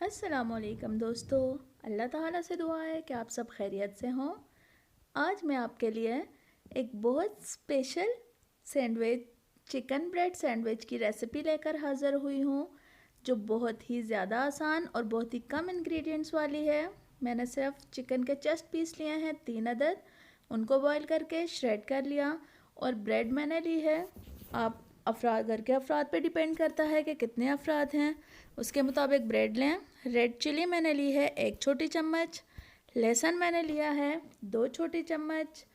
अस्सलामुअलैकुम दोस्तों। अल्लाह ताला से दुआ है कि आप सब खैरियत से हों। आज मैं आपके लिए एक बहुत special sandwich, chicken bread sandwich की रेसिपी लेकर हाज़िर हुई हूँ, जो बहुत ही ज़्यादा आसान और बहुत ही कम इंग्रेडिएंट्स वाली है। मैंने सिर्फ चिकन के चेस्ट पीस लिए हैं 3 अदद, उनको बॉईल करके श्रेड कर लिया। और ब्रेड मैंने ली है, आप घर के अफराद पे डिपेंड करता है कि कितने अफराद हैं, उसके मुताबिक ब्रेड लें। रेड चिली मैंने ली है 1 छोटी चम्मच, लहसुन मैंने लिया है 2 छोटी चम्मच,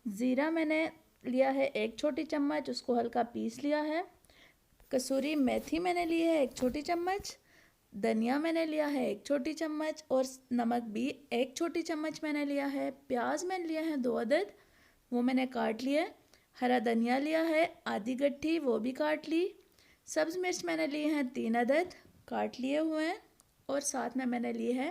ज़ीरा मैंने लिया है 1 छोटी चम्मच, उसको हल्का पीस लिया है। कसूरी मेथी मैंने ली है 1 छोटी चम्मच, धनिया मैंने लिया है 1 छोटी चम्मच, और नमक भी 1 छोटी चम्मच मैंने लिया है। प्याज मैंने लिया है 2 अदद, वो मैंने काट लिए। हरा धनिया लिया है आधी गट्ठी, वो भी काट ली। सब्ज़ मिर्च मैंने लिए हैं 3 अदद, काट लिए हुए हैं। और साथ में मैंने लिए है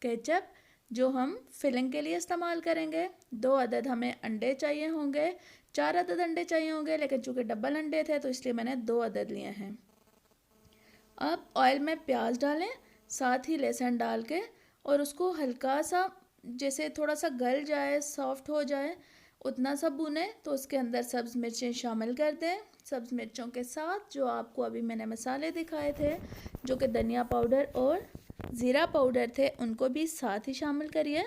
केचप, जो हम फिलिंग के लिए इस्तेमाल करेंगे। 2 अदद हमें अंडे चाहिए होंगे, 4 अदद अंडे चाहिए होंगे, लेकिन चूँकि डबल अंडे थे तो इसलिए मैंने 2 अदद लिए हैं। अब ऑयल में प्याज डालें, साथ ही लहसुन डाल के, और उसको हल्का सा जैसे थोड़ा सा गल जाए, सॉफ्ट हो जाए, उतना सा भुने। तो उसके अंदर सब्ज़ मिर्चें शामिल कर दें। सब्ज़ मिर्चों के साथ जो आपको अभी मैंने मसाले दिखाए थे, जो कि धनिया पाउडर और ज़ीरा पाउडर थे, उनको भी साथ ही शामिल करिए।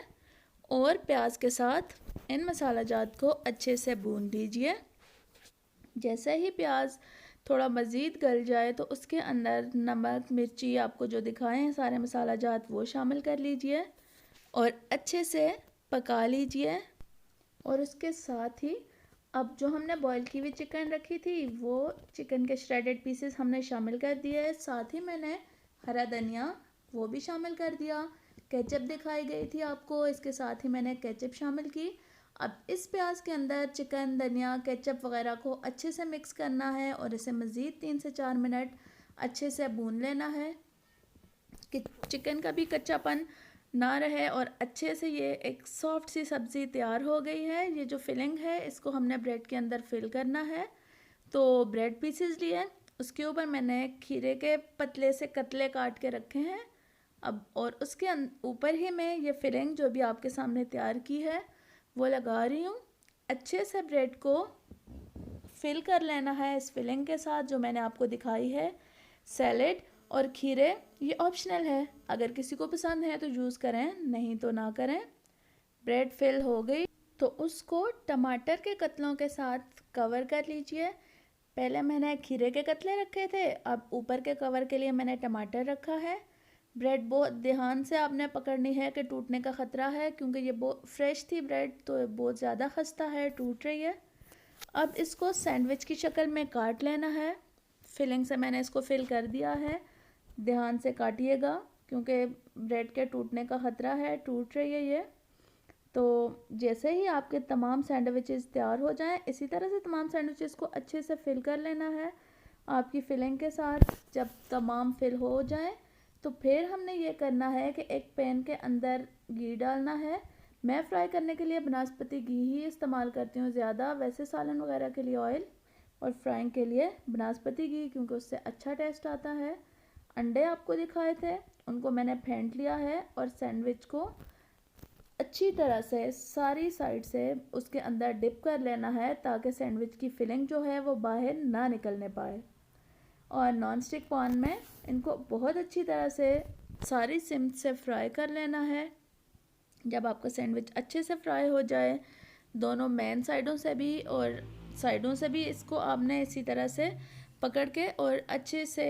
और प्याज के साथ इन मसाला जात को अच्छे से भून लीजिए। जैसे ही प्याज थोड़ा मज़ीद गल जाए तो उसके अंदर नमक, मिर्ची आपको जो दिखाए हैं सारे मसाला जात, वो शामिल कर लीजिए और अच्छे से पका लीजिए। और उसके साथ ही अब जो हमने बॉईल की हुई चिकन रखी थी, वो चिकन के श्रेडेड पीसेस हमने शामिल कर दिए। साथ ही मैंने हरा धनिया वो भी शामिल कर दिया। केचप दिखाई गई थी आपको, इसके साथ ही मैंने केचप शामिल की। अब इस प्याज के अंदर चिकन, धनिया, केचप वगैरह को अच्छे से मिक्स करना है और इसे मज़ीद 3 से 4 मिनट अच्छे से भून लेना है कि चिकन का भी कच्चापन ना रहे और अच्छे से ये एक सॉफ्ट सी सब्ज़ी तैयार हो गई है। ये जो फिलिंग है, इसको हमने ब्रेड के अंदर फिल करना है। तो ब्रेड पीसेस लिए, उसके ऊपर मैंने खीरे के पतले से कतले काट के रखे हैं। अब और उसके ऊपर ही मैं ये फिलिंग जो भी आपके सामने तैयार की है वो लगा रही हूँ। अच्छे से ब्रेड को फिल कर लेना है इस फिलिंग के साथ जो मैंने आपको दिखाई है। सैलेड और खीरे ये ऑप्शनल है, अगर किसी को पसंद है तो यूज़ करें, नहीं तो ना करें। ब्रेड फिल हो गई तो उसको टमाटर के कतलों के साथ कवर कर लीजिए। पहले मैंने खीरे के कतले रखे थे, अब ऊपर के कवर के लिए मैंने टमाटर रखा है। ब्रेड बहुत ध्यान से आपने पकड़नी है कि टूटने का ख़तरा है, क्योंकि ये बहुत फ्रेश थी ब्रेड, तो बहुत ज़्यादा खस्ता है, टूट रही है। अब इसको सैंडविच की शक्ल में काट लेना है। फिलिंग से मैंने इसको फिल कर दिया है, ध्यान से काटिएगा क्योंकि ब्रेड के टूटने का ख़तरा है, टूट रही है ये। तो जैसे ही आपके तमाम सैंडविचेस तैयार हो जाएं, इसी तरह से तमाम सैंडविचेस को अच्छे से फिल कर लेना है आपकी फिलिंग के साथ। जब तमाम फिल हो जाएं तो फिर हमने ये करना है कि एक पैन के अंदर घी डालना है। मैं फ्राई करने के लिए बनास्पति घी ही इस्तेमाल करती हूँ ज़्यादा, वैसे सालन वगैरह के लिए ऑयल, और फ्राइंग के लिए बनास्पति घी, क्योंकि उससे अच्छा टेस्ट आता है। अंडे आपको दिखाए थे, उनको मैंने फेंट लिया है और सैंडविच को अच्छी तरह से सारी साइड से उसके अंदर डिप कर लेना है, ताकि सैंडविच की फिलिंग जो है वो बाहर ना निकलने पाए। और नॉन स्टिक पैन में इनको बहुत अच्छी तरह से सारी सिम से फ्राई कर लेना है। जब आपका सैंडविच अच्छे से फ्राई हो जाए, दोनों मेन साइडों से भी और साइडों से भी, इसको आपने इसी तरह से पकड़ के और अच्छे से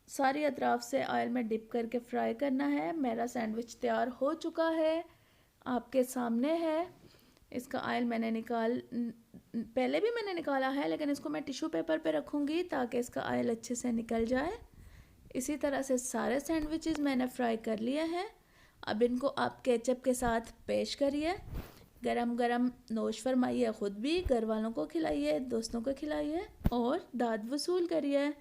सारी अतराफ से ऑयल में डिप करके फ्राई करना है। मेरा सैंडविच तैयार हो चुका है, आपके सामने है। इसका ऑयल मैंने पहले भी मैंने निकाला है, लेकिन इसको मैं टिश्यू पेपर पे रखूँगी ताकि इसका ऑयल अच्छे से निकल जाए। इसी तरह से सारे सैंडविचेस मैंने फ्राई कर लिए हैं। अब इनको आप केचप के साथ पेश करिए, गरम गरम नोश फरमाइए, ख़ुद भी, घर वालों को खिलाइए, दोस्तों को खिलाइए और दाद वसूल करिए।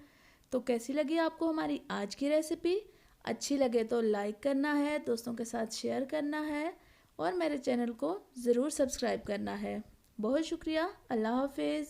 तो कैसी लगी आपको हमारी आज की रेसिपी? अच्छी लगे तो लाइक करना है, दोस्तों के साथ शेयर करना है और मेरे चैनल को ज़रूर सब्सक्राइब करना है। बहुत शुक्रिया। अल्लाह हाफिज़।